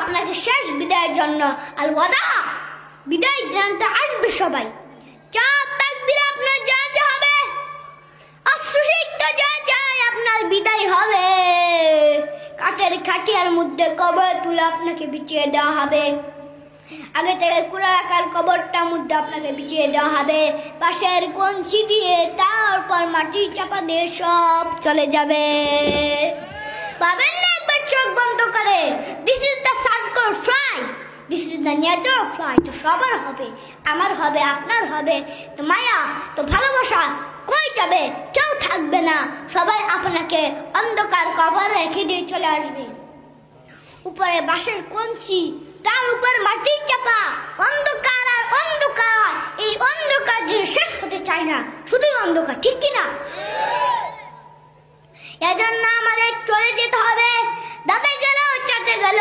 আপনাকে শেষ বিদায়ের জন্য আল ওয়াদা বিদায় জানতে আসবে সবাই। চার তাকদীরে আপনার যা যা হবে, অশ্রুসিক্ত যা চাই আপনার বিদায় হবে। কাঠের খাটিয়ার মধ্যে কবর তুলে আপনাকে বিছিয়ে দেওয়া হবে। আগে থেকে কুড়া রাখার কবরটার মধ্যে আপনাকে বিছিয়ে দেওয়া হবে। পাশের কঞ্চি দিয়ে তারপর মাটি চাপা দিয়ে সব চলে যাবে। পাবেন না একবার চোখ বন্ধ করে। This is the circular flight, this is the natural flight. সবার হবে, আমার হবে, আপনার হবে। তো মায়া, তো ভালোবাসা কই যাবে? কেউ থাকবে না। সবাই আপনাকে অন্ধকার কবরে রেখে দিয়ে চলে আসবে। উপরে বাঁশের কঞ্চি, তার উপর মাটির চাপা, অন্ধকার আর অন্ধকার। এই অন্ধকার যে শেষ হতে চায় না, শুধুই অন্ধকার, ঠিক কিনা? এজন্য আমাদের চলে যেতে হবে। দাদা গেল, চাচা গেল,